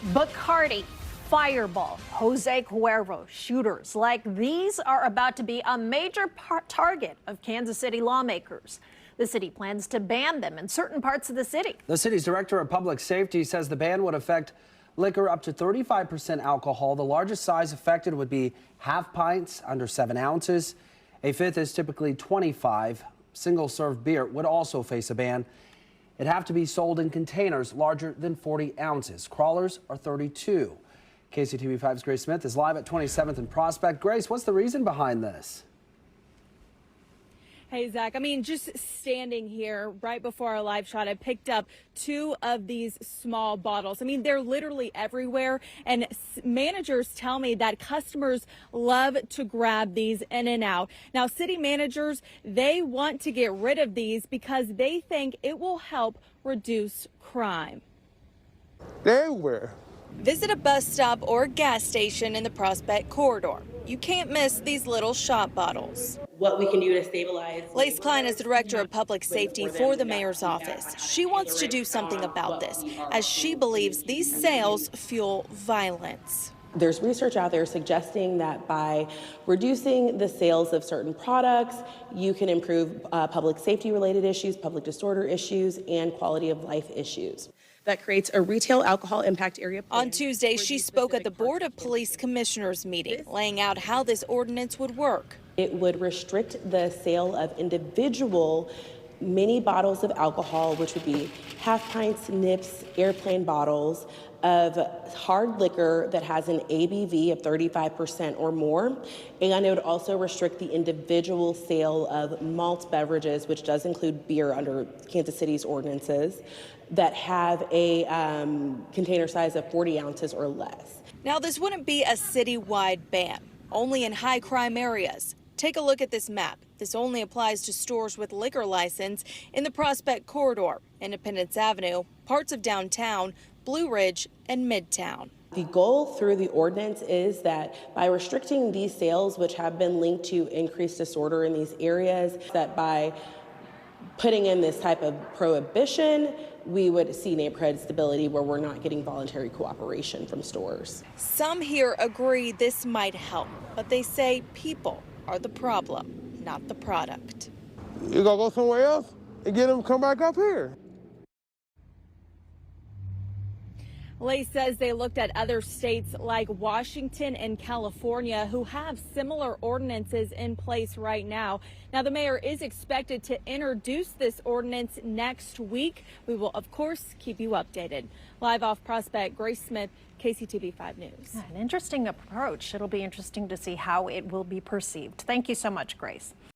Bacardi, Fireball, Jose Cuervo shooters like these are about to be a major target of Kansas City lawmakers. The city plans to ban them in certain parts of the city. The city's director of public safety says the ban would affect liquor up to 35% alcohol. The largest size affected would be half pints under 7 ounces. A fifth is typically 25. Single-serve beer would also face a ban. It'd have to be sold in containers larger than 40 ounces. Crawlers are 32. KCTV5's Grace Smith is live at 27th and Prospect. Grace, what's the reason behind this? Hey, Zach, just standing here right before our live shot, I picked up 2 of these small bottles. They're literally everywhere. And managers tell me that customers love to grab these in and out. Now, city managers, they want to get rid of these because they think it will help reduce crime. They're everywhere. Visit a bus stop or gas station in the Prospect corridor. You can't miss these little shot bottles. What we can do to stabilize. Lace Klein is the director of public safety for the mayor's office. She wants to do something about this, as she believes these sales fuel violence. There's research out there suggesting that by reducing the sales of certain products, you can improve public safety related issues, public disorder issues, and quality of life issues. That creates a retail alcohol impact area plan. On Tuesday, she spoke at the Board of Police Commissioners meeting, laying out how this ordinance would work. It would restrict the sale of individual mini bottles of alcohol, which would be half pints, nips, airplane bottles of hard liquor that has an ABV of 35% or more. And it would also restrict the individual sale of malt beverages, which does include beer under Kansas City's ordinances, that have a container size of 40 ounces or less. Now, this wouldn't be a citywide ban, only in high crime areas. Take a look at this map. This only applies to stores with liquor license in the Prospect corridor, Independence Avenue, parts of downtown, Blue Ridge, and Midtown. The goal through the ordinance is that by restricting these sales, which have been linked to increased disorder in these areas, that by putting in this type of prohibition, we would see neighborhood stability where we're not getting voluntary cooperation from stores. Some here agree this might help, but they say people are the problem, not the product. You gonna go somewhere else and get them to come back up here. Lay says they looked at other states like Washington and California who have similar ordinances in place right now. Now, the mayor is expected to introduce this ordinance next week. We will, of course, keep you updated. Live off Prospect, Grace Smith, KCTV 5 News. An interesting approach. It'll be interesting to see how it will be perceived. Thank you so much, Grace.